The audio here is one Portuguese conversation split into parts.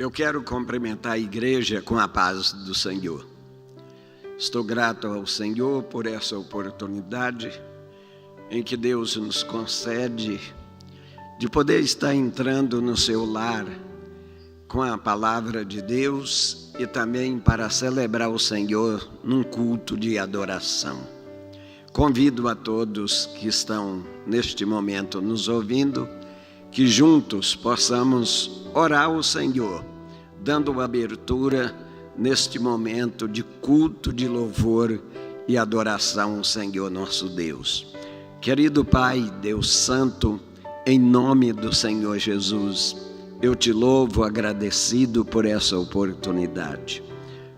Eu quero cumprimentar a igreja com a paz do Senhor. Estou grato ao Senhor por essa oportunidade em que Deus nos concede de poder estar entrando no seu lar com a palavra de Deus e também para celebrar o Senhor num culto de adoração. Convido a todos que estão neste momento nos ouvindo que juntos possamos orar ao Senhor, dando abertura neste momento de culto, de louvor e adoração ao Senhor nosso Deus. Querido Pai, Deus Santo, em nome do Senhor Jesus, eu te louvo agradecido por essa oportunidade.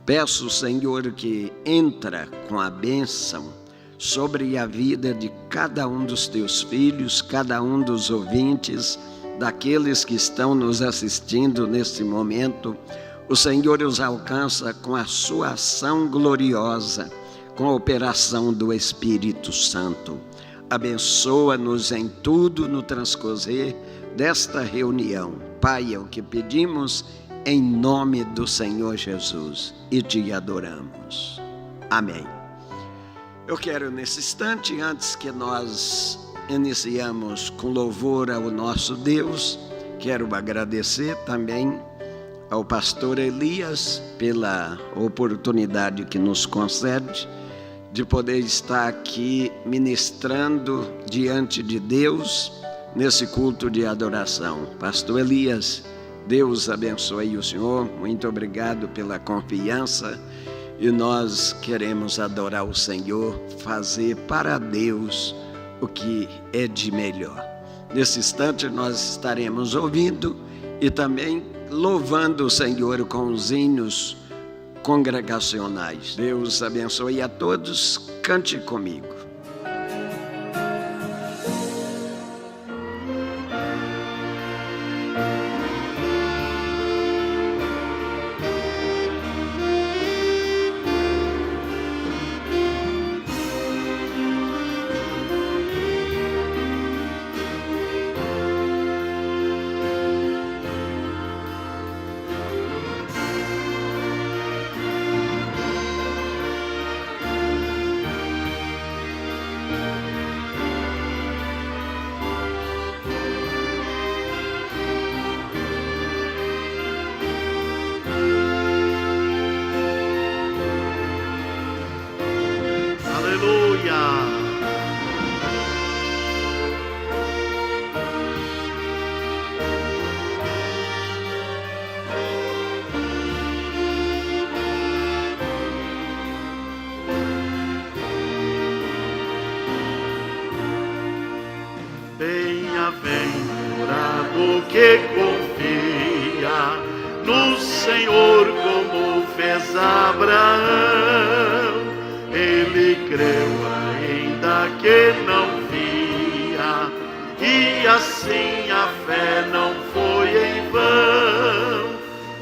Peço, Senhor, que entra com a bênção sobre a vida de cada um dos teus filhos, cada um dos ouvintes, daqueles que estão nos assistindo neste momento. O Senhor os alcança com a sua ação gloriosa, com a operação do Espírito Santo. Abençoa-nos em tudo no transcorrer desta reunião. Pai, é o que pedimos em nome do Senhor Jesus e te adoramos. Amém. Eu quero nesse instante, antes que nós iniciamos com louvor ao nosso Deus, quero agradecer também ao pastor Elias pela oportunidade que nos concede de poder estar aqui ministrando diante de Deus nesse culto de adoração. Pastor Elias, Deus abençoe o senhor, muito obrigado pela confiança. E nós queremos adorar o Senhor, fazer para Deus o que é de melhor. Nesse instante nós estaremos ouvindo e também louvando o Senhor com os hinos congregacionais. Deus abençoe a todos, cante comigo. Bem-aventurado que confia no Senhor como fez Abraão. Ele creu ainda que não via, e assim a fé não foi em vão.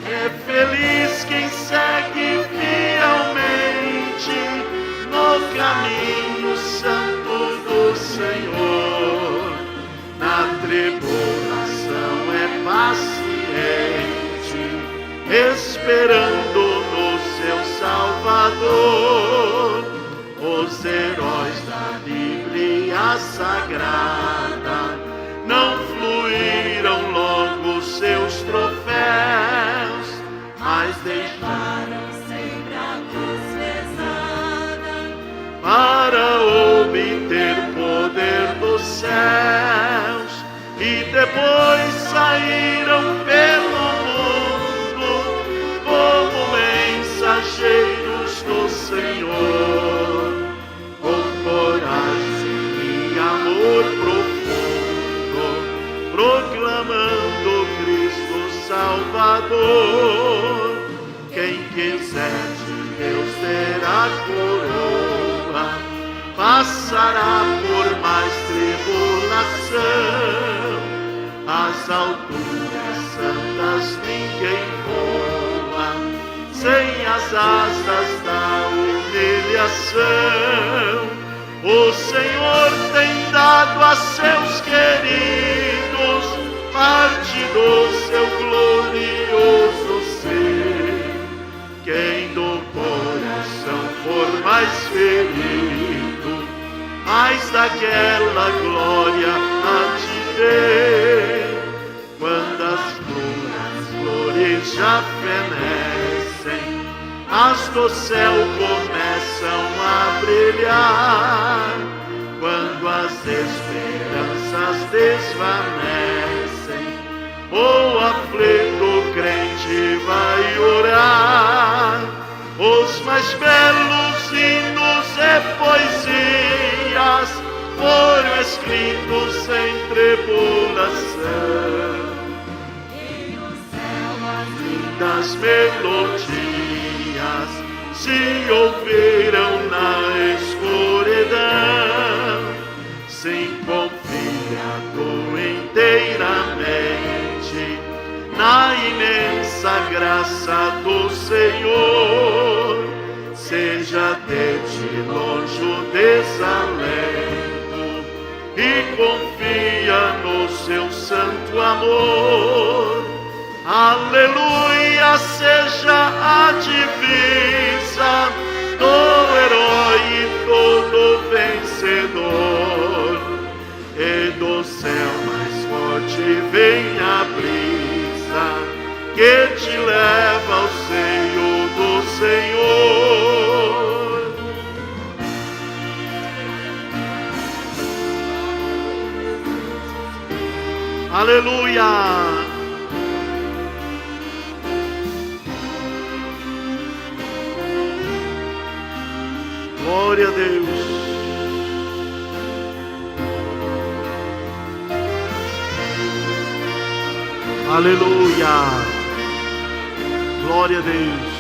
É feliz quem segue fielmente no caminho santo do Senhor. Na tribulação é paciente, esperando no seu Salvador. Os heróis da Bíblia Sagrada não fluíram logo seus troféus, mas deixaram sempre a cruz pesada para obter poder dos céus, e depois saíram pelo mundo como mensageiros do Senhor, com coragem e amor profundo, proclamando Cristo Salvador. Quem quiser de Deus terá coroa, passará por mais tribulação. Às alturas santas ninguém voa, sem as asas da humilhação. O Senhor tem dado a seus queridos parte do seu glorioso daquela glória a te ver. Quando as flores já fenecem, as do céu começam a brilhar. Quando as esperanças desvanecem, o aflito crente vai orar. Os mais belos hinos e poesias foram escritos sem tribulação. E o céu as Das melodias se ouviram na escuridão, sem confiado inteiramente na imensa graça do Senhor. Seja de ti longe o desalento e confia no seu santo amor. Aleluia, seja a divisa do herói e todo vencedor. E do céu mais forte vem a brisa que te leva ao seio do Senhor. Aleluia. Glória a Deus. Aleluia. Glória a Deus.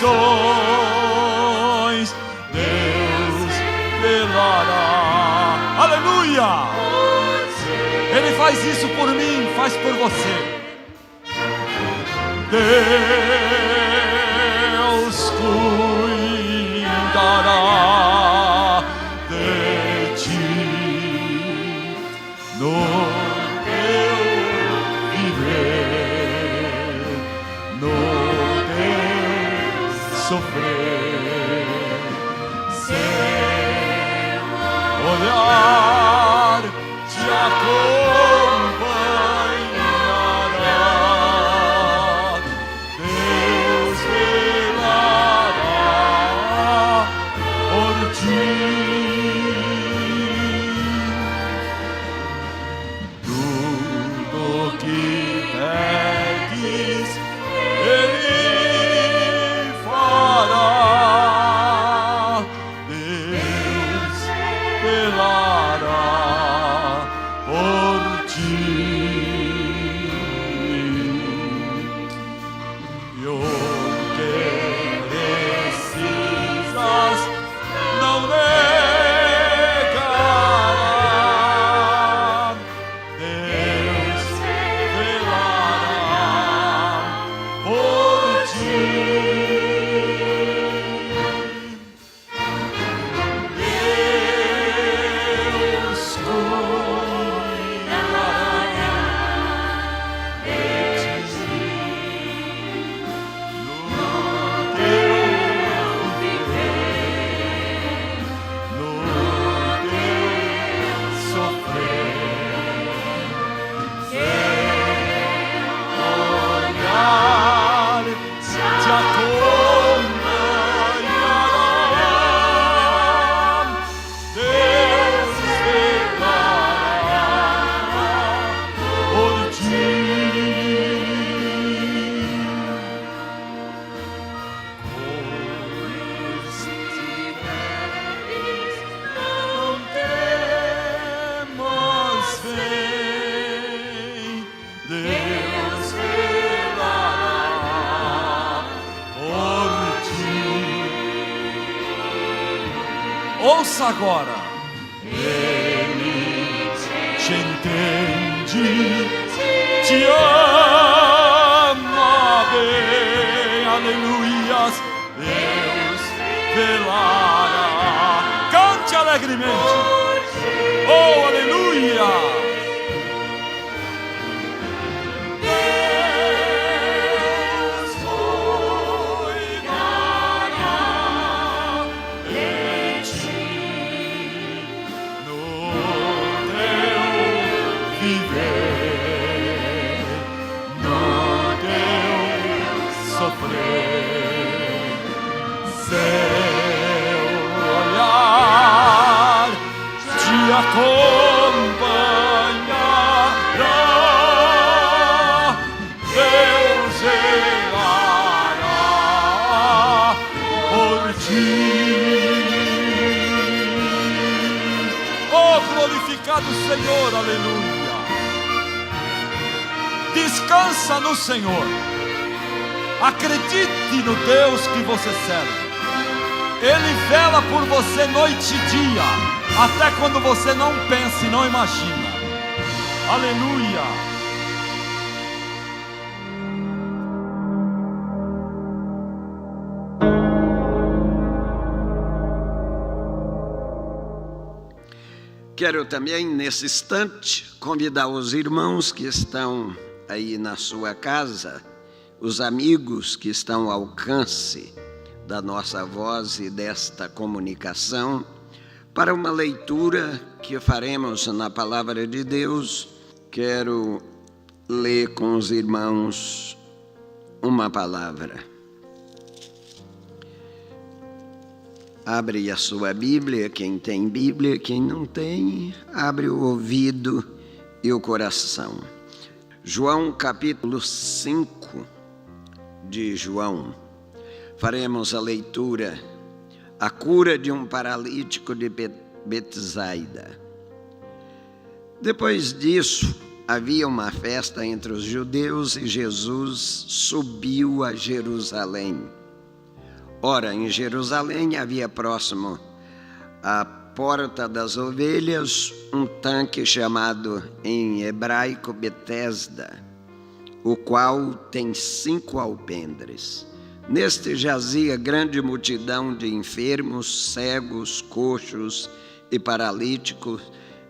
nações, Deus velará. Aleluia! Ele faz isso por mim, faz por você. Deus cuidará de ti no teu viver, no teu sofrer. Seu olhar te acompanhará. Deus velará por ti. Tudo que pedes, Ele fará. Deus velará por ti. E o que precisas não negará. Deus velará por ti. Deus cuidará de ti no teu viver, no teu sofrer. Seu olhar te acompanhará. Deus velará por ti. Pois tiveres, não temas, vem. Deus velará por ti. Ouça agora. Ele te entende, te ama bem. Aleluias. Deus velará. Cante alegremente. Oh, aleluia. Deus cuidará de ti no teu viver, no teu sofrer. Seu olhar te acompanhará. Deus velará por ti. Oh, glorificado Senhor, aleluia. Descansa no Senhor. Acredite no Deus que você serve. Ele vela por você noite e dia, até quando você não pensa e não imagina. Aleluia. Quero também, nesse instante, convidar os irmãos que estão aí na sua casa, os amigos que estão ao alcance da nossa voz e desta comunicação, para uma leitura que faremos na Palavra de Deus. Quero ler com os irmãos uma palavra. Abre a sua Bíblia, quem tem Bíblia, quem não tem, abre o ouvido e o coração. João capítulo 5 de João. Faremos a leitura, a cura de um paralítico de Betsaida. Depois disso, havia uma festa entre os judeus e Jesus subiu a Jerusalém. Ora, em Jerusalém havia próximo à Porta das Ovelhas um tanque chamado em hebraico Betesda, o qual tem 5 alpendres. Neste jazia grande multidão de enfermos, cegos, coxos e paralíticos,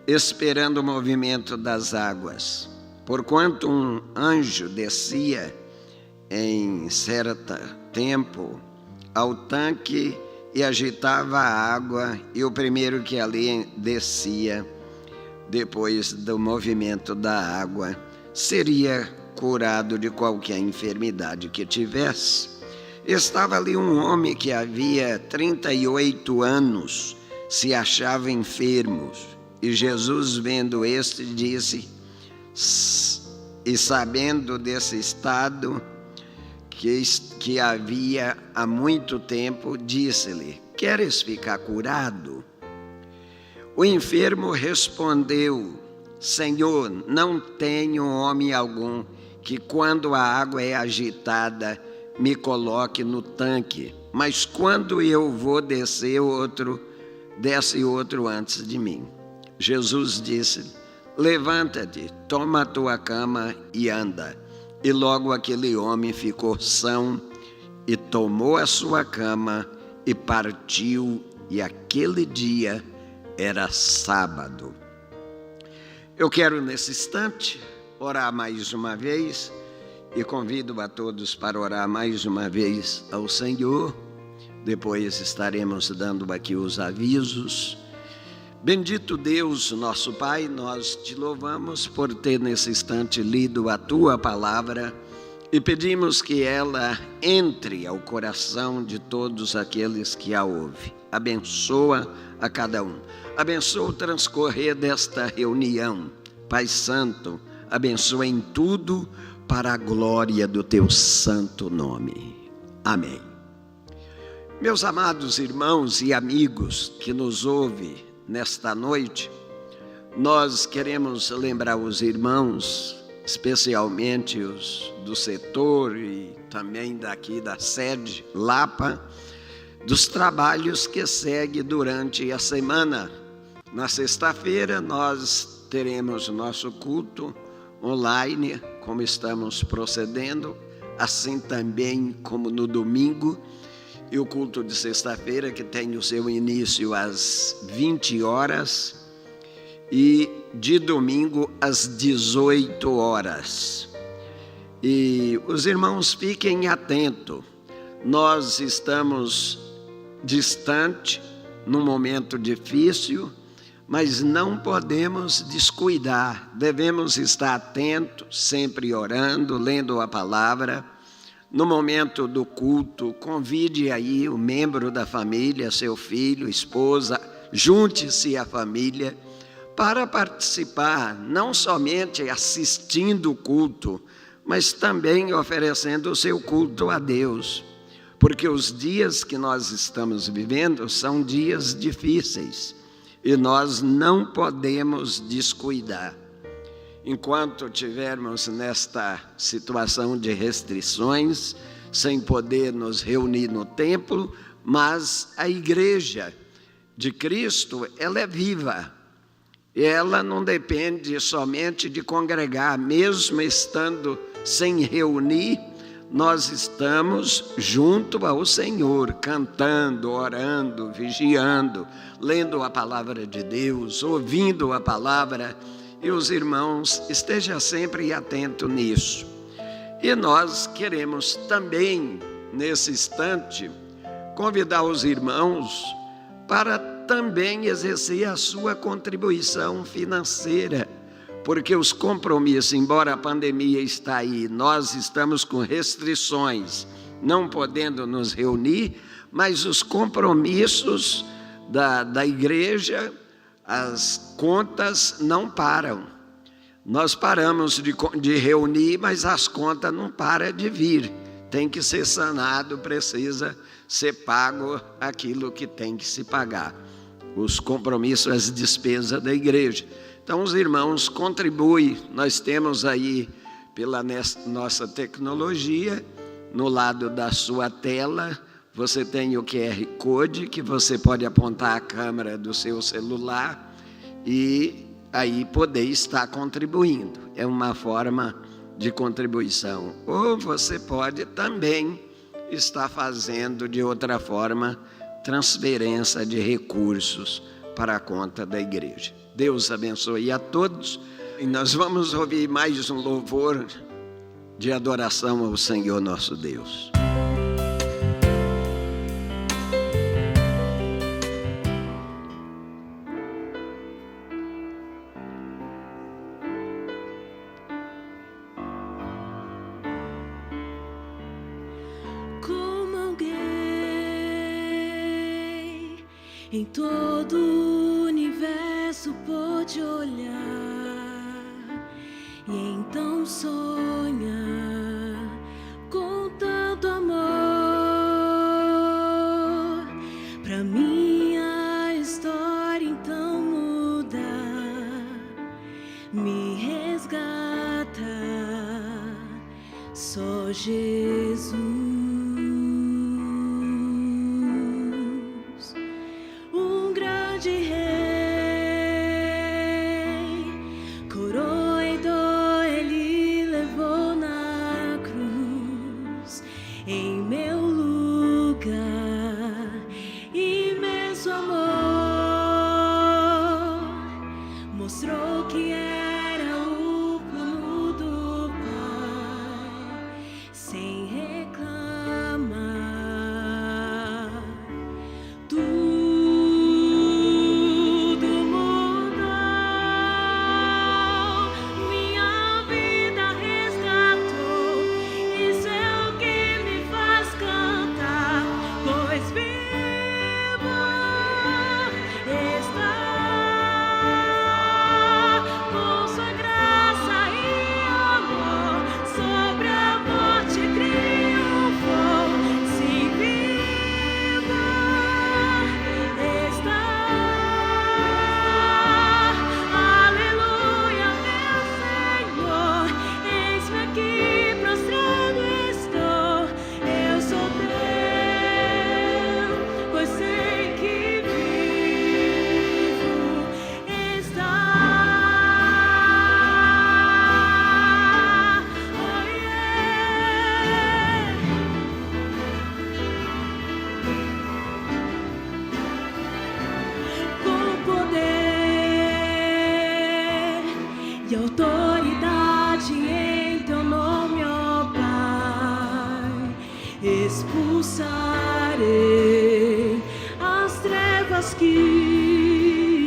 esperando o movimento das águas. Porquanto um anjo descia em certo tempo ao tanque e agitava a água, e o primeiro que ali descia, depois do movimento da água, seria curado de qualquer enfermidade que tivesse. Estava ali um homem que havia 38 anos, se achava enfermo, e Jesus, vendo este, disse, e sabendo desse estado que havia há muito tempo, disse-lhe: queres ficar curado? O enfermo respondeu: Senhor, não tenho homem algum que, quando a água é agitada, me coloque no tanque, mas quando eu vou desce outro antes de mim. Jesus disse: levanta-te, toma a tua cama e anda. E logo aquele homem ficou são e tomou a sua cama e partiu, e aquele dia era sábado. Eu quero nesse instante orar mais uma vez e convido a todos para orar mais uma vez ao Senhor. Depois estaremos dando aqui os avisos. Bendito Deus, nosso Pai, nós te louvamos por ter nesse instante lido a Tua palavra e pedimos que ela entre ao coração de todos aqueles que a ouvem. Abençoa a cada um. Abençoa o transcorrer desta reunião. Pai Santo, abençoa em tudo para a glória do Teu santo nome. Amém. Meus amados irmãos e amigos que nos ouvem nesta noite, nós queremos lembrar os irmãos, especialmente os do setor e também daqui da sede Lapa, dos trabalhos que seguem durante a semana. Na sexta-feira nós teremos nosso culto online, como estamos procedendo, assim também como no domingo, e o culto de sexta-feira, que tem o seu início às 20 horas e de domingo às 18 horas. E os irmãos fiquem atentos, nós estamos distante, num momento difícil, mas não podemos descuidar, devemos estar atentos, sempre orando, lendo a palavra. No momento do culto, convide aí o membro da família, seu filho, esposa, junte-se à família para participar, não somente assistindo o culto, mas também oferecendo o seu culto a Deus, porque os dias que nós estamos vivendo são dias difíceis e nós não podemos descuidar. Enquanto tivermos nesta situação de restrições, sem poder nos reunir no templo, mas a igreja de Cristo, ela é viva. Ela não depende somente de congregar, mesmo estando sem reunir, nós estamos junto ao Senhor, cantando, orando, vigiando, lendo a palavra de Deus, ouvindo a palavra. E os irmãos, estejam sempre atentos nisso. E nós queremos também, nesse instante, convidar os irmãos para também exercer a sua contribuição financeira, porque os compromissos, embora a pandemia está aí, nós estamos com restrições, não podendo nos reunir, mas os compromissos da igreja, as contas não param. Nós paramos de reunir, mas as contas não param de vir. Tem que ser sanado, precisa ser pago aquilo que tem que se pagar. Os compromissos, as despesas da igreja. Então os irmãos contribuem. Nós temos aí, pela nossa tecnologia, no lado da sua tela, Você tem o QR Code que você pode apontar a câmera do seu celular e aí poder estar contribuindo. É uma forma de contribuição. Ou você pode também estar fazendo de outra forma transferência de recursos para a conta da igreja. Deus abençoe a todos. E nós vamos ouvir mais um louvor de adoração ao Senhor nosso Deus. Em todo o universo pôde olhar e então sonhar com tanto amor. Pra minha história então muda, me resgata só Jesus. Expulsarei as trevas que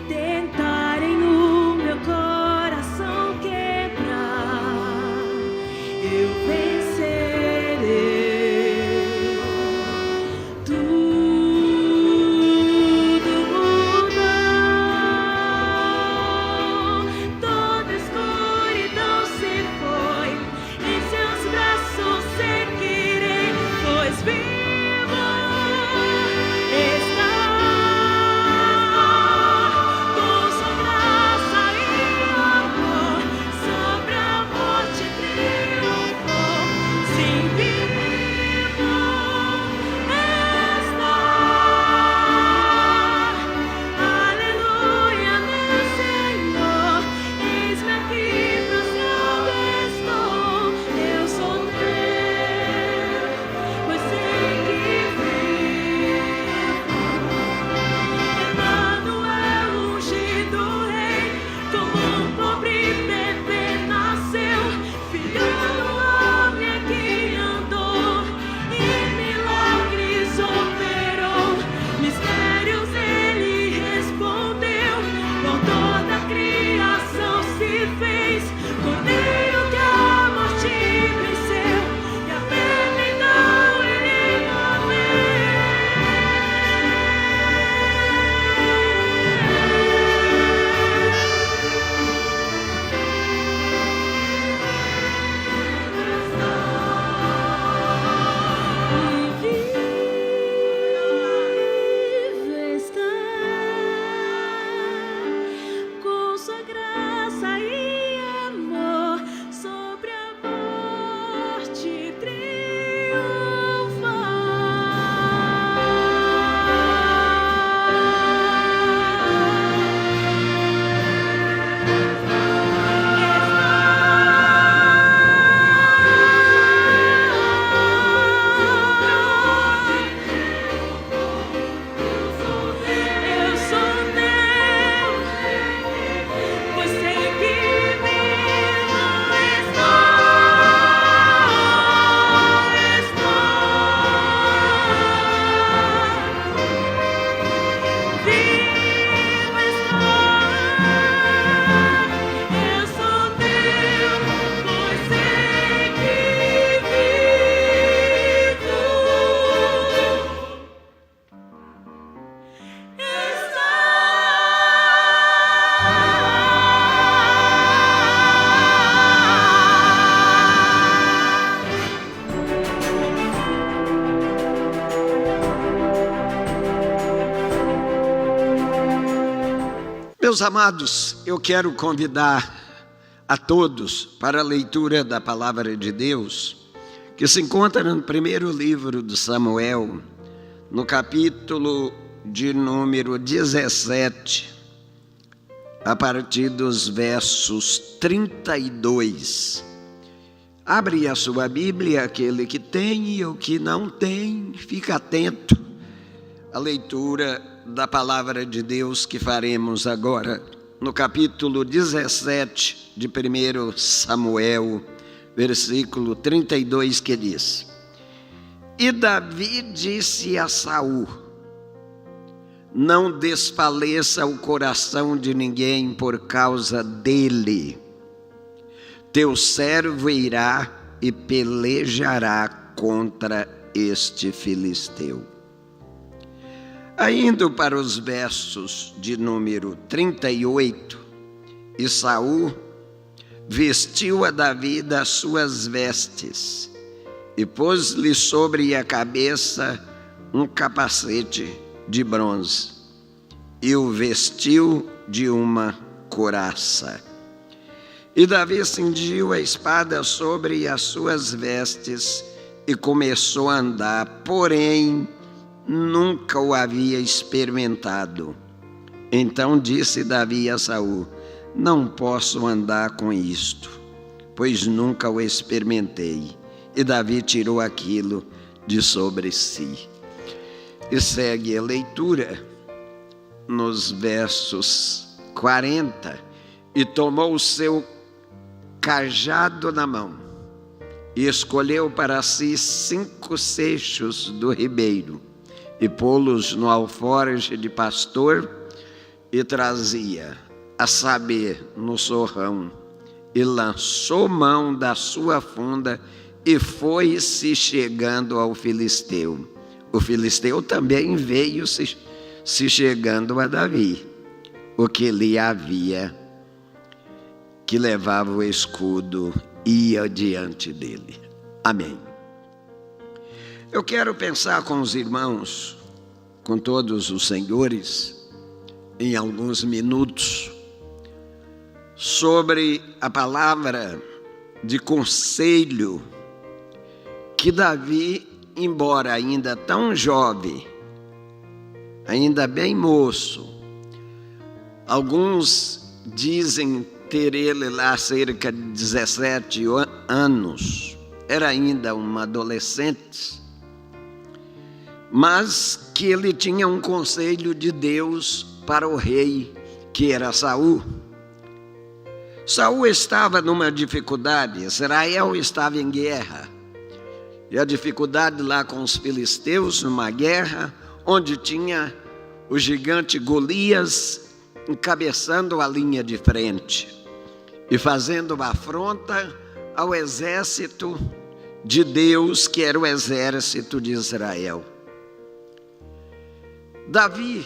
tentarem no meu coração quebrar. Eu vencerei. Tudo mudou, toda escuridão se foi, em seus braços seguirei. Pois vivo está Meus amados, eu quero convidar a todos para a leitura da palavra de Deus, que se encontra no primeiro livro de Samuel, no capítulo de número 17, a partir dos versos 32. Abre a sua Bíblia, aquele que tem e o que não tem, fica atento à leitura da palavra de Deus que faremos agora, no capítulo 17 de 1 Samuel, versículo 32, que diz: E Davi disse a Saul: Não desfaleça o coração de ninguém por causa dele. Teu servo irá e pelejará contra este filisteu. Indo para os versos de número 38, e Saul vestiu a Davi das suas vestes e pôs-lhe sobre a cabeça um capacete de bronze e o vestiu de uma couraça. E Davi cingiu a espada sobre as suas vestes e começou a andar, porém nunca o havia experimentado. Então disse Davi a Saul: Não posso andar com isto, pois nunca o experimentei. E Davi tirou aquilo de sobre si. E segue a leitura nos versos 40. E tomou o seu cajado na mão e escolheu para si 5 seixos do ribeiro e pô-los no alforje de pastor, e trazia, a saber, no sorrão, e lançou mão da sua funda e foi-se chegando ao filisteu. O filisteu também veio se chegando a Davi, o que lhe havia, que levava o escudo, ia diante dele. Amém. Eu quero pensar com os irmãos, com todos os senhores, em alguns minutos, sobre a palavra de conselho que Davi, embora ainda tão jovem, ainda bem moço, alguns dizem ter ele lá cerca de 17 anos, era ainda um adolescente, mas que ele tinha um conselho de Deus para o rei, que era Saul. Saul estava numa dificuldade, Israel estava em guerra, e a dificuldade lá com os filisteus, numa guerra, onde tinha o gigante Golias encabeçando a linha de frente, e fazendo uma afronta ao exército de Deus, que era o exército de Israel. Davi,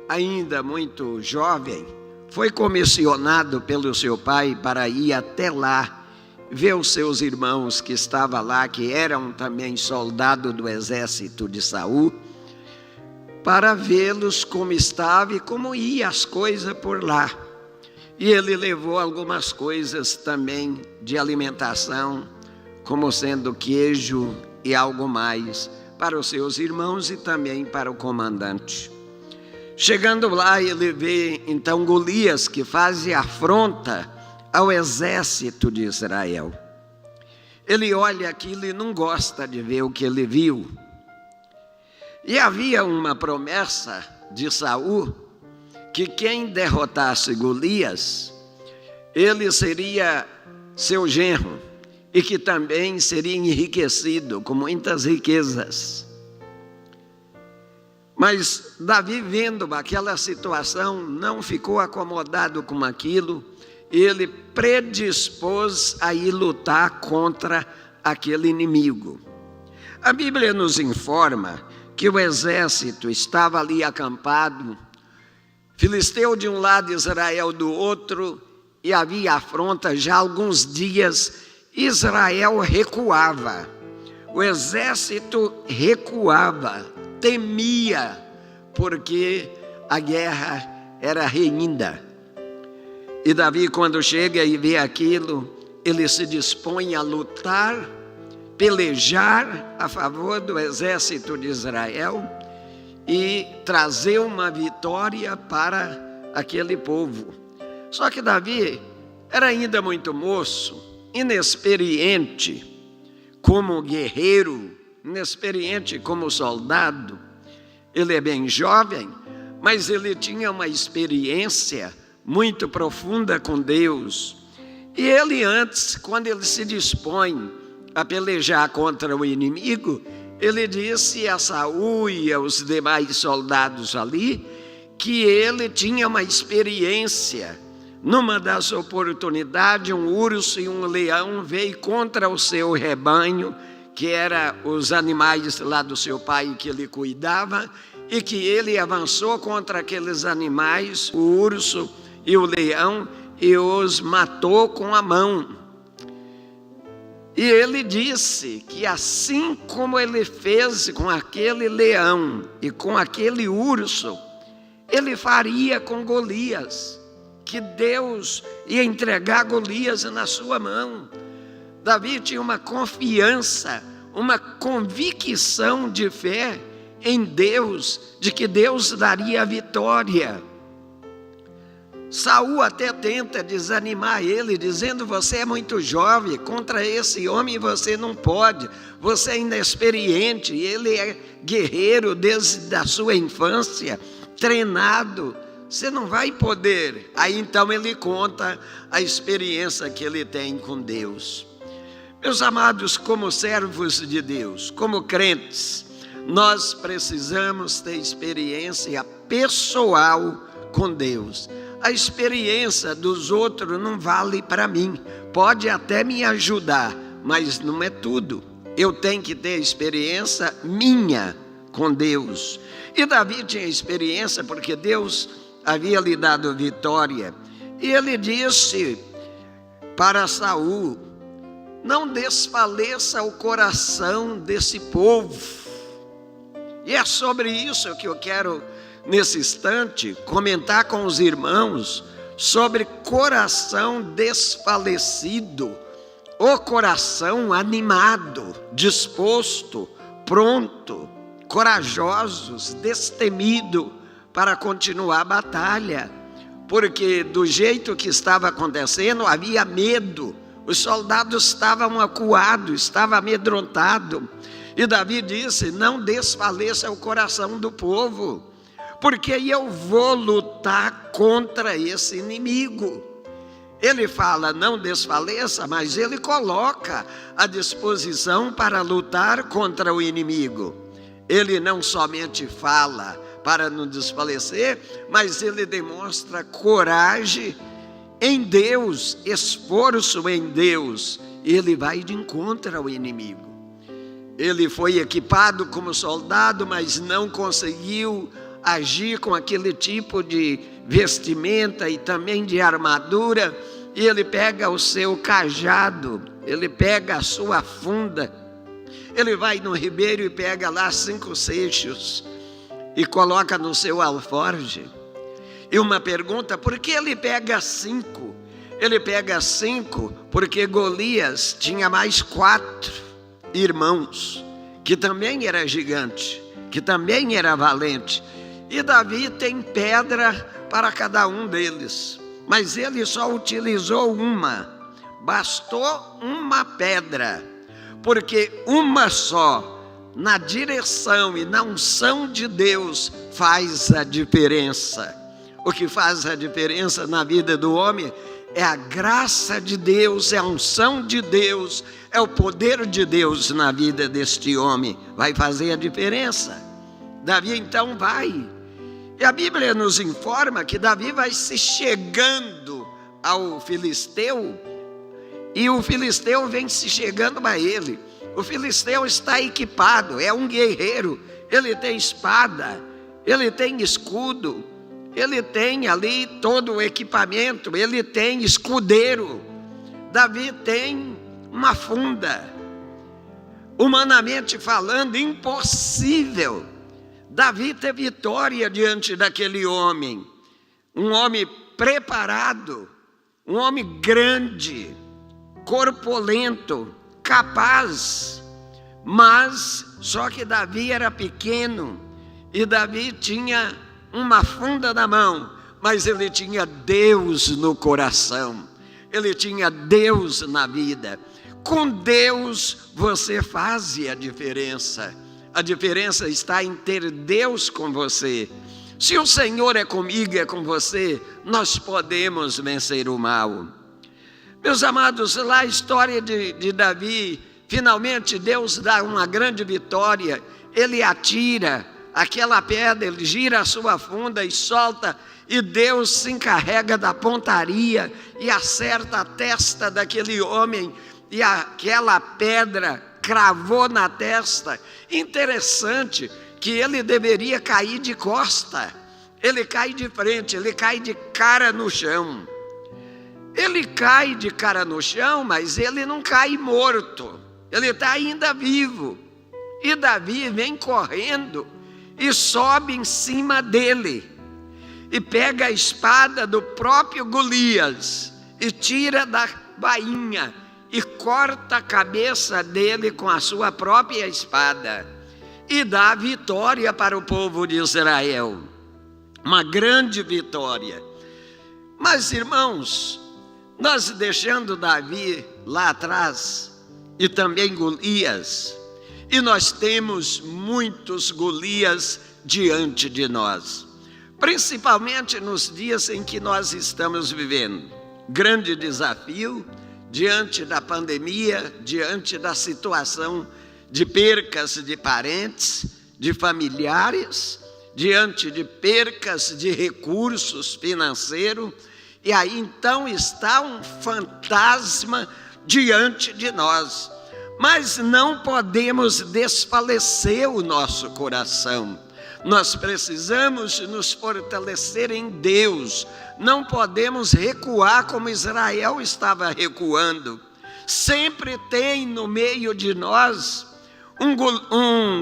ainda muito jovem, foi comissionado pelo seu pai para ir até lá, ver os seus irmãos que estavam lá, que eram também soldados do exército de Saul, para vê-los como estava e como iam as coisas por lá. E ele levou algumas coisas também de alimentação, como sendo queijo e algo mais, para os seus irmãos e também para o comandante. Chegando lá, ele vê então Golias, que fazia afronta ao exército de Israel. Ele olha aquilo e não gosta de ver o que ele viu. E havia uma promessa de Saul, que quem derrotasse Golias, ele seria seu genro, e que também seria enriquecido com muitas riquezas. Mas Davi, vendo aquela situação, não ficou acomodado com aquilo, ele predispôs a ir lutar contra aquele inimigo. A Bíblia nos informa que o exército estava ali acampado, filisteu de um lado, Israel do outro, e havia afronta já há alguns dias. Israel recuava, o exército recuava, temia, porque a guerra era ainda, E Davi, quando chega e vê aquilo, ele se dispõe a lutar, pelejar a favor do exército de Israel e trazer uma vitória para aquele povo. Só que Davi era ainda muito moço, inexperiente como guerreiro, inexperiente como soldado. Ele é bem jovem, mas ele tinha uma experiência muito profunda com Deus. E ele antes, quando ele se dispõe a pelejar contra o inimigo, ele disse a Saul e aos demais soldados ali que ele tinha uma experiência. Numa das oportunidades, um urso e um leão veio contra o seu rebanho, que eram os animais lá do seu pai que ele cuidava, e que ele avançou contra aqueles animais, o urso e o leão, e os matou com a mão. E ele disse que assim como ele fez com aquele leão e com aquele urso, ele faria com Golias, que Deus ia entregar Golias na sua mão. Davi tinha uma confiança, uma convicção de fé em Deus, de que Deus daria a vitória. Saul até tenta desanimar ele, dizendo: você é muito jovem, contra esse homem você não pode, você é inexperiente, ele é guerreiro desde a sua infância, treinado, você não vai poder. Aí então ele conta a experiência que ele tem com Deus. Meus amados, como servos de Deus, como crentes, nós precisamos ter experiência pessoal com Deus. A experiência dos outros não vale para mim, pode até me ajudar, mas não é tudo. Eu tenho que ter experiência minha com Deus. E Davi tinha experiência porque Deus havia lhe dado vitória. E ele disse para Saul: não desfaleça o coração desse povo. E é sobre isso que eu quero, nesse instante, comentar com os irmãos sobre coração desfalecido, o coração animado, disposto, pronto, corajosos, destemido para continuar a batalha, porque do jeito que estava acontecendo havia medo, os soldados estavam acuados, estavam amedrontados, e Davi disse: não desfaleça o coração do povo, porque eu vou lutar contra esse inimigo. Ele fala: não desfaleça, mas ele coloca a disposição para lutar contra o inimigo. Ele não somente fala para não desfalecer, mas ele demonstra coragem em Deus, esforço em Deus. Ele vai de encontro ao inimigo. Ele foi equipado como soldado, mas não conseguiu agir com aquele tipo de vestimenta e também de armadura. E ele pega o seu cajado, ele pega a sua funda, ele vai no ribeiro e pega lá 5 seixos e coloca no seu alforje. E uma pergunta: por que ele pega 5? Ele pega 5 porque Golias tinha mais 4 irmãos, que também era gigante, que também era valente. E Davi tem pedra para cada um deles, mas ele só utilizou uma, bastou uma pedra, porque uma só, na direção e na unção de Deus, faz a diferença. O que faz a diferença na vida do homem é a graça de Deus, é a unção de Deus, é o poder de Deus na vida deste homem, vai fazer a diferença. Davi então vai, e a Bíblia nos informa que Davi vai se chegando ao filisteu, e o filisteu vem se chegando a ele. O filisteu está equipado, é um guerreiro, ele tem espada, ele tem escudo, ele tem ali todo o equipamento, ele tem escudeiro. Davi tem uma funda. Humanamente falando, impossível Davi ter vitória diante daquele homem. Um homem preparado, um homem grande, corpulento, capaz, mas só que Davi era pequeno e Davi tinha uma funda na mão, mas ele tinha Deus no coração, ele tinha Deus na vida. Com Deus você faz a diferença. A diferença está em ter Deus com você. Se o Senhor é comigo e é com você, nós podemos vencer o mal. Meus amados, lá a história de Davi, finalmente Deus dá uma grande vitória. Ele atira aquela pedra, ele gira a sua funda e solta, e Deus se encarrega da pontaria e acerta a testa daquele homem, e aquela pedra cravou na testa. Interessante que ele deveria cair de costa, ele cai de frente, ele cai de cara no chão. Ele cai de cara no chão, mas ele não cai morto, ele está ainda vivo. E Davi vem correndo e sobe em cima dele, e pega a espada do próprio Golias, e tira da bainha, e corta a cabeça dele com a sua própria espada, e dá vitória para o povo de Israel, uma grande vitória. Mas irmãos, nós deixando Davi lá atrás, e também Golias, e nós temos muitos Golias diante de nós, principalmente nos dias em que nós estamos vivendo. Grande desafio diante da pandemia, diante da situação de percas de parentes, de familiares, diante de percas de recursos financeiros, e aí então está um fantasma diante de nós. Mas não podemos desfalecer o nosso coração. Nós precisamos nos fortalecer em Deus. Não podemos recuar como Israel estava recuando. Sempre tem no meio de nós um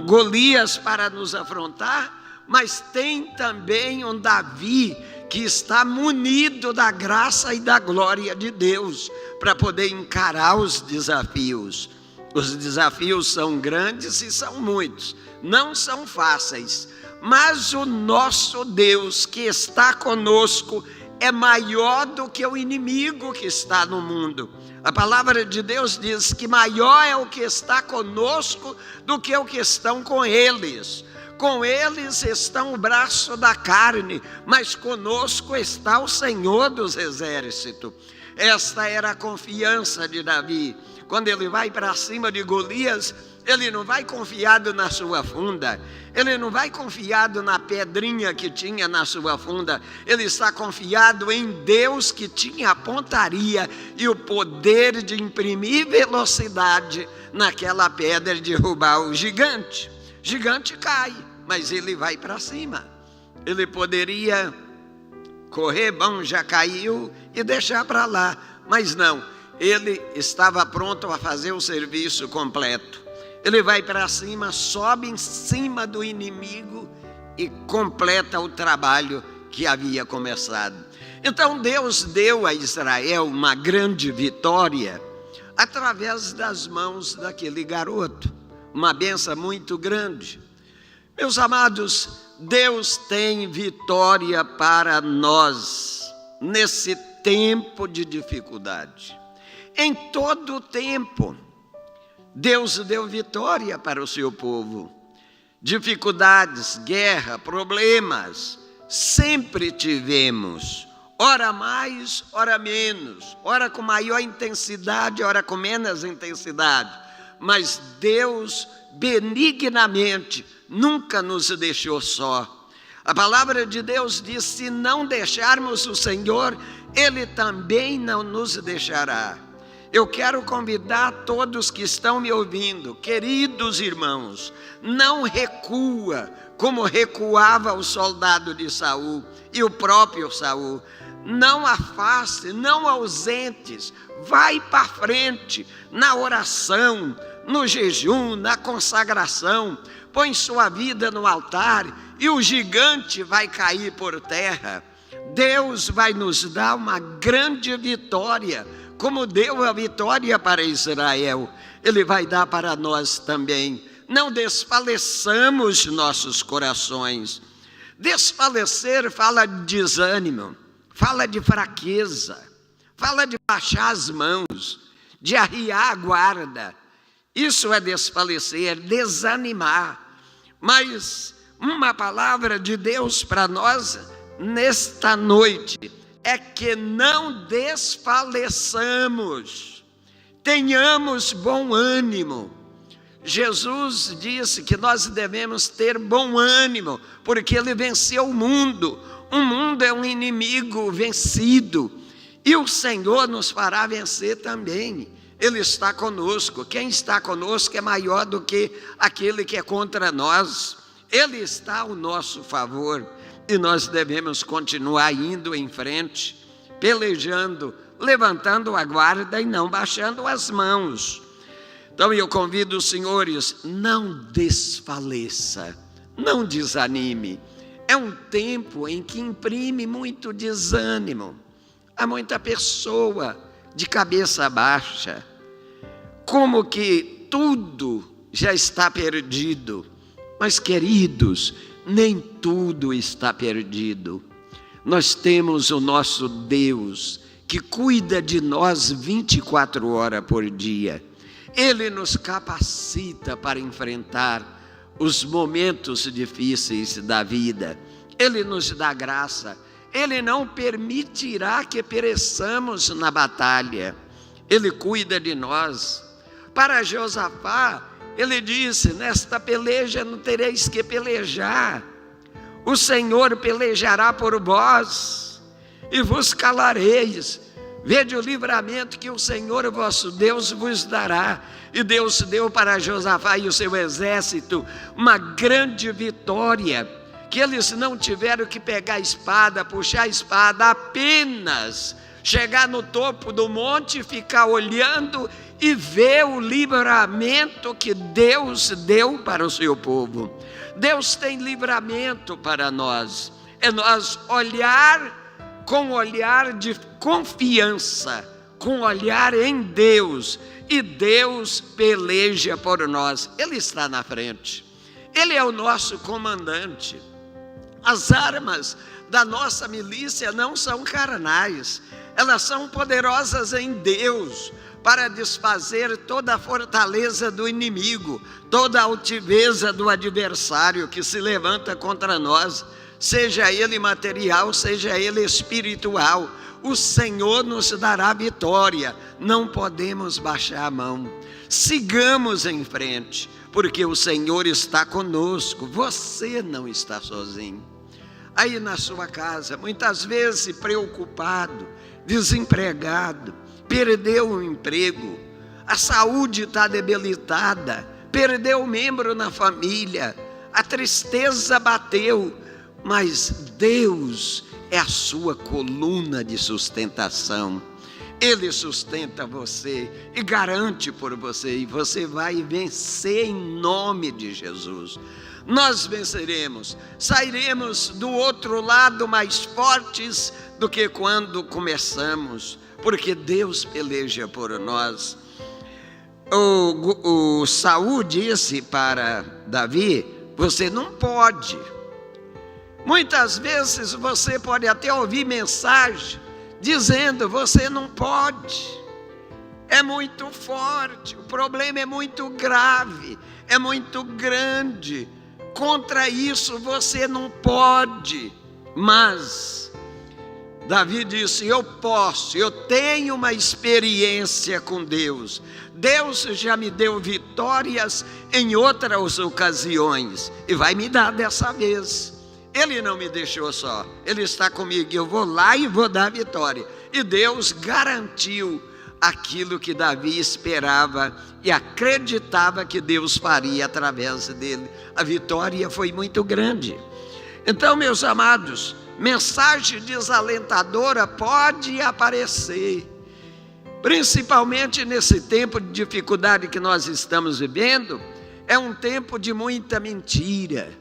Golias para nos afrontar, mas tem também um Davi que está munido da graça e da glória de Deus para poder encarar os desafios. Os desafios são grandes e são muitos, não são fáceis, mas o nosso Deus que está conosco é maior do que o inimigo que está no mundo. A palavra de Deus diz que maior é o que está conosco do que o que estão com eles. Com eles estão o braço da carne, mas conosco está o Senhor dos exércitos. Esta era a confiança de Davi. Quando ele vai para cima de Golias, ele não vai confiado na sua funda, ele não vai confiado na pedrinha que tinha na sua funda, ele está confiado em Deus que tinha a pontaria e o poder de imprimir velocidade naquela pedra e derrubar o gigante. O gigante cai, mas ele vai para cima. Ele poderia correr, bom, já caiu, e deixar para lá, mas não. Ele estava pronto a fazer o serviço completo. Ele vai para cima, sobe em cima do inimigo e completa o trabalho que havia começado. Então Deus deu a Israel uma grande vitória através das mãos daquele garoto. Uma bênção muito grande. Meus amados, Deus tem vitória para nós nesse tempo de dificuldade. Em todo o tempo, Deus deu vitória para o seu povo. Dificuldades, guerra, problemas, sempre tivemos. Ora mais, ora menos. Ora com maior intensidade, ora com menos intensidade. Mas Deus, benignamente, nunca nos deixou só. A palavra de Deus diz: se não deixarmos o Senhor, Ele também não nos deixará. Eu quero convidar todos que estão me ouvindo, queridos irmãos, não recua como recuava o soldado de Saul e o próprio Saul. Não afaste, não ausentes, vai para frente na oração, no jejum, na consagração, põe sua vida no altar e o gigante vai cair por terra. Deus vai nos dar uma grande vitória. Como deu a vitória para Israel, Ele vai dar para nós também. Não desfaleçamos nossos corações. Desfalecer fala de desânimo, fala de fraqueza, fala de baixar as mãos, de arriar a guarda. Isso é desfalecer, é desanimar. Mas uma palavra de Deus para nós nesta noite é que não desfaleçamos, tenhamos bom ânimo. Jesus disse que nós devemos ter bom ânimo, porque Ele venceu o mundo. O mundo é um inimigo vencido, e o Senhor nos fará vencer também. Ele está conosco. Quem está conosco é maior do que aquele que é contra nós. Ele está ao nosso favor, e nós devemos continuar indo em frente, pelejando, levantando a guarda e não baixando as mãos. Então eu convido os senhores, não desfaleça, não desanime. É um tempo em que imprime muito desânimo. Há muita pessoa de cabeça baixa, como que tudo já está perdido. Mas, queridos, nem tudo está perdido. Nós temos o nosso Deus que cuida de nós 24 horas por dia. Ele nos capacita para enfrentar os momentos difíceis da vida. Ele nos dá graça. Ele não permitirá que pereçamos na batalha. Ele cuida de nós. Para Josafá, ele disse: nesta peleja não tereis que pelejar. O Senhor pelejará por vós e vos calareis. Vede o livramento que o Senhor vosso Deus vos dará. E Deus deu para Josafá e o seu exército uma grande vitória, que eles não tiveram que pegar a espada, puxar a espada, apenas chegar no topo do monte, ficar olhando e ver o livramento que Deus deu para o seu povo. Deus tem livramento para nós. É nós olhar com olhar de confiança, com olhar em Deus, e Deus peleja por nós. Ele está na frente, Ele é o nosso comandante. As armas da nossa milícia não são carnais, elas são poderosas em Deus, para desfazer toda a fortaleza do inimigo, toda a altiveza do adversário que se levanta contra nós, seja ele material, seja ele espiritual. O Senhor nos dará vitória, não podemos baixar a mão. Sigamos em frente, porque o Senhor está conosco, você não está sozinho. Aí na sua casa, muitas vezes preocupado, desempregado, perdeu o emprego, a saúde está debilitada, perdeu um membro na família, a tristeza bateu, mas Deus é a sua coluna de sustentação. Ele sustenta você e garante por você, e você vai vencer em nome de Jesus. Nós venceremos, sairemos do outro lado mais fortes do que quando começamos, porque Deus peleja por nós. O Saul disse para Davi: você não pode. Muitas vezes você pode até ouvir mensagem dizendo: você não pode, é muito forte, o problema é muito grave, é muito grande, contra isso você não pode. Mas Davi disse: eu posso, eu tenho uma experiência com Deus. Deus já me deu vitórias em outras ocasiões e vai me dar dessa vez. Ele não me deixou só, Ele está comigo, eu vou lá e vou dar vitória. E Deus garantiu aquilo que Davi esperava e acreditava que Deus faria através dele. A vitória foi muito grande. Então, meus amados, mensagem desalentadora pode aparecer, principalmente nesse tempo de dificuldade que nós estamos vivendo. É um tempo de muita mentira.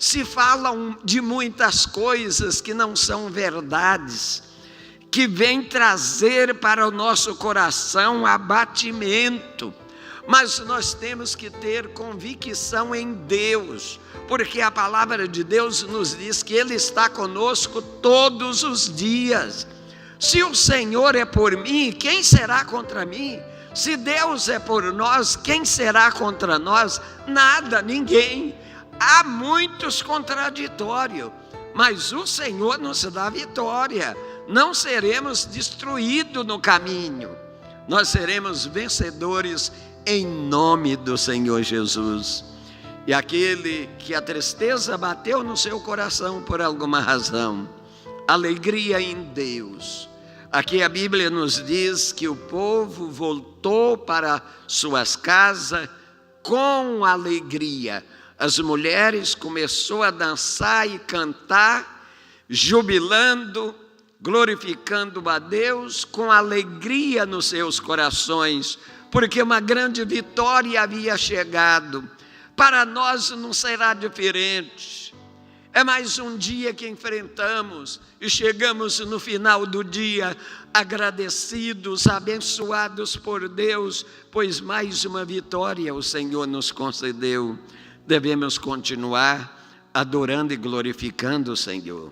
se falam de muitas coisas que não são verdades, que vêm trazer para o nosso coração abatimento. Mas nós temos que ter convicção em Deus, porque a palavra de Deus nos diz que Ele está conosco todos os dias. Se o Senhor é por mim, quem será contra mim? Se Deus é por nós, quem será contra nós? Nada, ninguém. Há muitos contraditórios, mas o Senhor nos dá vitória. Não seremos destruídos no caminho, nós seremos vencedores em nome do Senhor Jesus. E aquele que a tristeza bateu no seu coração por alguma razão, alegria em Deus. Aqui a Bíblia nos diz que o povo voltou para suas casas com alegria. As mulheres começaram a dançar e cantar, jubilando, glorificando a Deus com alegria nos seus corações, porque uma grande vitória havia chegado. Para nós não será diferente. É mais um dia que enfrentamos e chegamos no final do dia agradecidos, abençoados por Deus, pois mais uma vitória o Senhor nos concedeu. Devemos continuar adorando e glorificando o Senhor.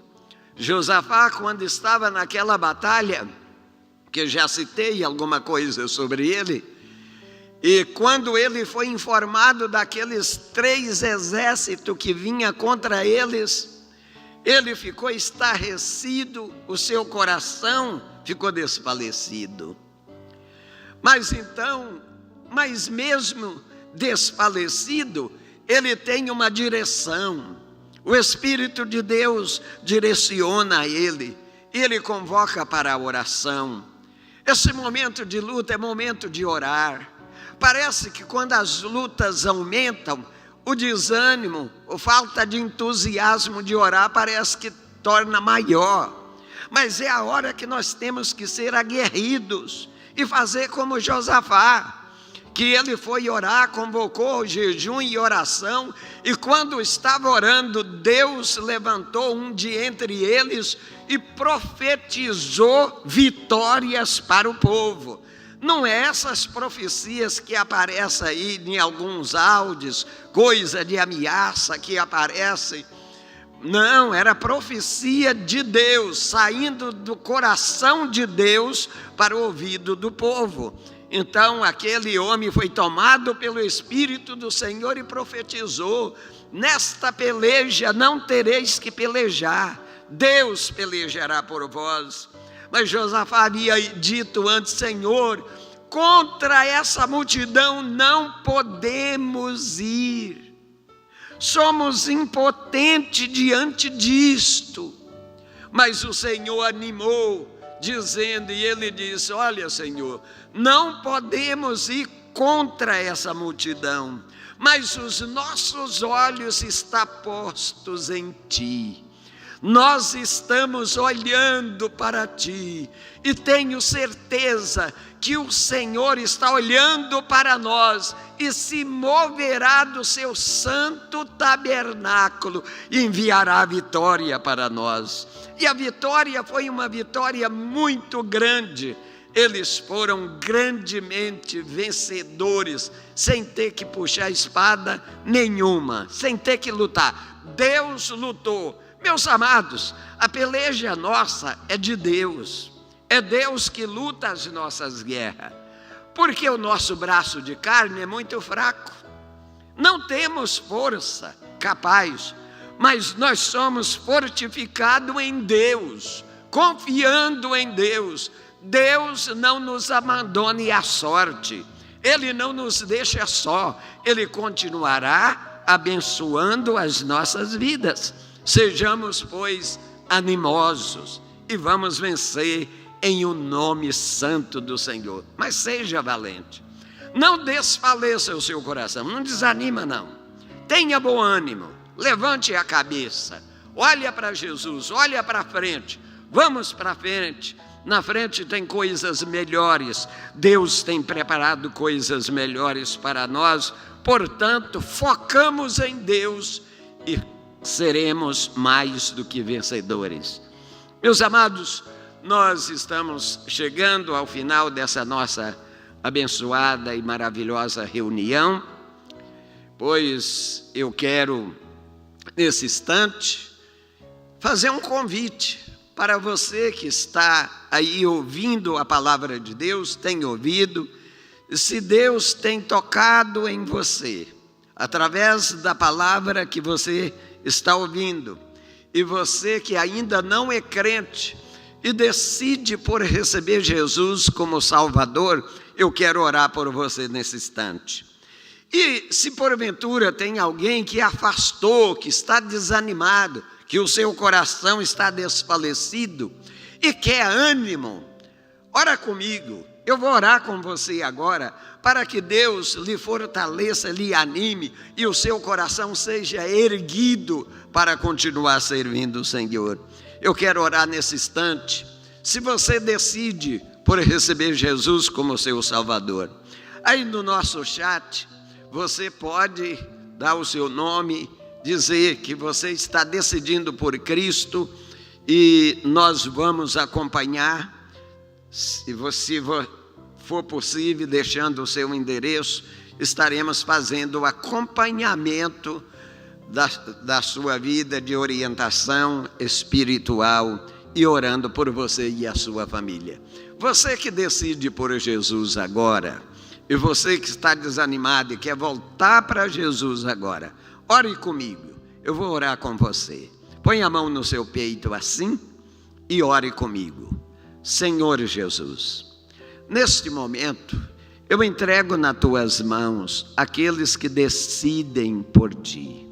Josafá, quando estava naquela batalha, que já citei alguma coisa sobre ele, e quando ele foi informado daqueles 3 exércitos que vinham contra eles, ele ficou estarrecido, o seu coração ficou desfalecido. Mas mesmo desfalecido, ele tem uma direção. O Espírito de Deus direciona ele, ele convoca para a oração. Esse momento de luta é momento de orar. Parece que quando as lutas aumentam, o desânimo, a falta de entusiasmo de orar parece que torna maior. Mas é a hora que nós temos que ser aguerridos e fazer como Josafá, que ele foi orar, convocou o jejum e oração, e quando estava orando, Deus levantou um de entre eles e profetizou vitórias para o povo. Não é essas profecias que aparecem aí em alguns áudios, coisa de ameaça que aparece. Não, era profecia de Deus, saindo do coração de Deus para o ouvido do povo. Então aquele homem foi tomado pelo Espírito do Senhor e profetizou: nesta peleja não tereis que pelejar, Deus pelejará por vós. Mas Josafá havia dito antes: Senhor, contra essa multidão não podemos ir, somos impotentes diante disto. Mas o Senhor animou, dizendo, e ele disse: olha, Senhor, não podemos ir contra essa multidão, mas os nossos olhos estão postos em Ti. Nós estamos olhando para Ti e tenho certeza que o Senhor está olhando para nós e se moverá do seu santo tabernáculo e enviará a vitória para nós. E a vitória foi uma vitória muito grande. Eles foram grandemente vencedores, sem ter que puxar espada nenhuma, sem ter que lutar. Deus lutou. Meus amados, a peleja nossa é de Deus. É Deus que luta as nossas guerras. Porque o nosso braço de carne é muito fraco. Não temos força capaz, mas nós somos fortificados em Deus, confiando em Deus. Deus não nos abandone à sorte. Ele não nos deixa só. Ele continuará abençoando as nossas vidas. Sejamos, pois, animosos e vamos vencer em o nome santo do Senhor. Mas seja valente. Não desfaleça o seu coração. Não desanima, não. Tenha bom ânimo. Levante a cabeça. Olha para Jesus. Olha para frente. Vamos para frente. Na frente tem coisas melhores. Deus tem preparado coisas melhores para nós. Portanto, focamos em Deus e seremos mais do que vencedores. Meus amados, nós estamos chegando ao final dessa nossa abençoada e maravilhosa reunião, pois eu quero, nesse instante, fazer um convite para você que está aí ouvindo a palavra de Deus, tem ouvido, se Deus tem tocado em você, através da palavra que você está ouvindo, e você que ainda não é crente e decide por receber Jesus como Salvador, eu quero orar por você nesse instante. E se porventura tem alguém que afastou, que está desanimado, que o seu coração está desfalecido e quer ânimo, ora comigo. Eu vou orar com você agora para que Deus lhe fortaleça, lhe anime e o seu coração seja erguido para continuar servindo o Senhor. Eu quero orar nesse instante. Se você decide por receber Jesus como seu Salvador, aí no nosso chat você pode dar o seu nome, dizer que você está decidindo por Cristo e nós vamos acompanhar, se você for possível, deixando o seu endereço, estaremos fazendo o acompanhamento da sua vida de orientação espiritual e orando por você e a sua família. Você que decide por Jesus agora, e você que está desanimado e quer voltar para Jesus agora, ore comigo, eu vou orar com você. Põe a mão no seu peito assim e ore comigo. Senhor Jesus, neste momento, eu entrego nas tuas mãos aqueles que decidem por ti,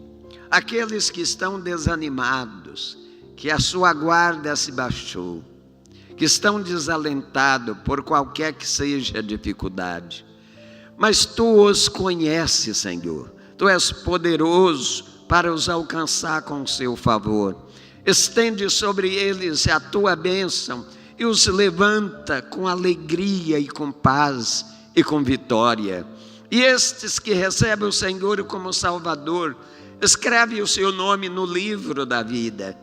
aqueles que estão desanimados, que a sua guarda se baixou, que estão desalentados por qualquer que seja a dificuldade. Mas tu os conheces, Senhor, tu és poderoso para os alcançar com o seu favor. Estende sobre eles a tua bênção e os levanta com alegria e com paz e com vitória. E estes que recebem o Senhor como Salvador, escreve o seu nome no livro da vida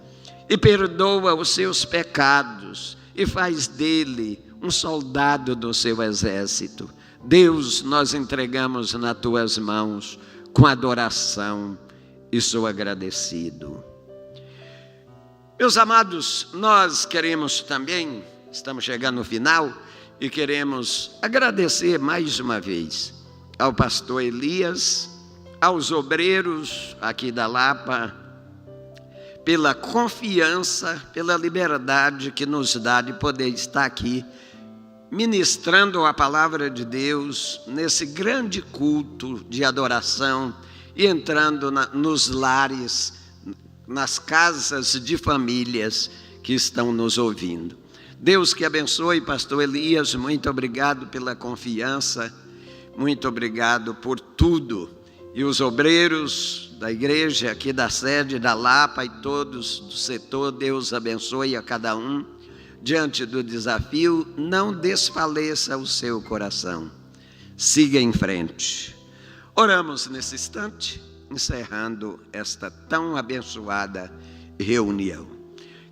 e perdoa os seus pecados e faz dele um soldado do seu exército. Deus, nós entregamos nas tuas mãos com adoração e sou agradecido. Meus amados, nós queremos também, estamos chegando no final, e queremos agradecer mais uma vez ao pastor Elias, aos obreiros aqui da Lapa, pela confiança, pela liberdade que nos dá de poder estar aqui, ministrando a palavra de Deus, nesse grande culto de adoração, e entrando nos lares, nas casas de famílias que estão nos ouvindo. Deus que abençoe, pastor Elias, muito obrigado pela confiança, muito obrigado por tudo. E os obreiros da igreja aqui da sede da Lapa e todos do setor, Deus abençoe a cada um. Diante do desafio, não desfaleça o seu coração. Siga em frente. Oramos nesse instante, encerrando esta tão abençoada reunião.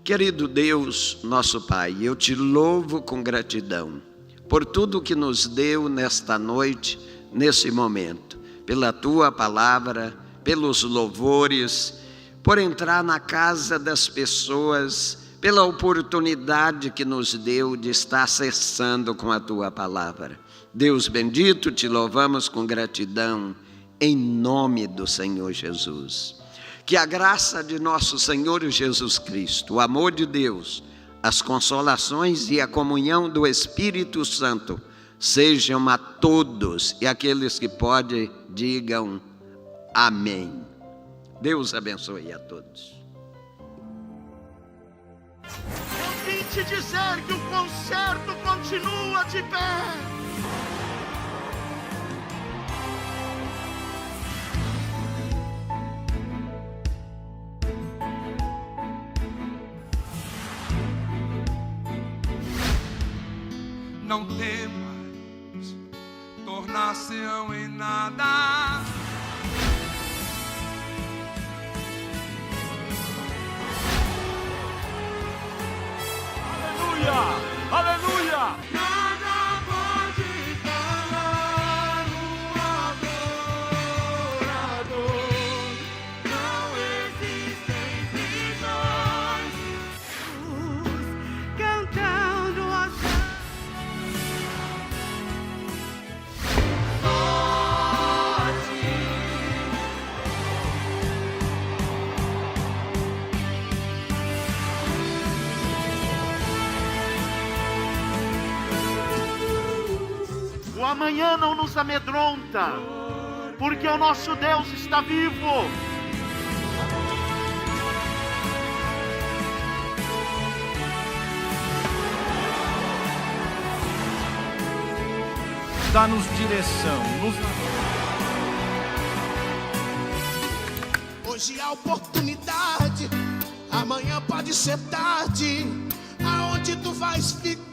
Querido Deus, nosso Pai, eu te louvo com gratidão por tudo que nos deu nesta noite, nesse momento, pela tua palavra, pelos louvores, por entrar na casa das pessoas, pela oportunidade que nos deu de estar acessando com a tua palavra. Deus bendito, te louvamos com gratidão, em nome do Senhor Jesus. Que a graça de nosso Senhor Jesus Cristo, o amor de Deus, as consolações e a comunhão do Espírito Santo sejam a todos, e aqueles que podem, digam amém. Deus abençoe a todos. Eu vim te dizer que o concerto continua de pé. Não temas, tornar-se-ão em nada O amanhã não nos amedronta, porque o nosso Deus está vivo. Dá-nos direção. Hoje há oportunidade, amanhã pode ser tarde. Aonde tu vais ficar?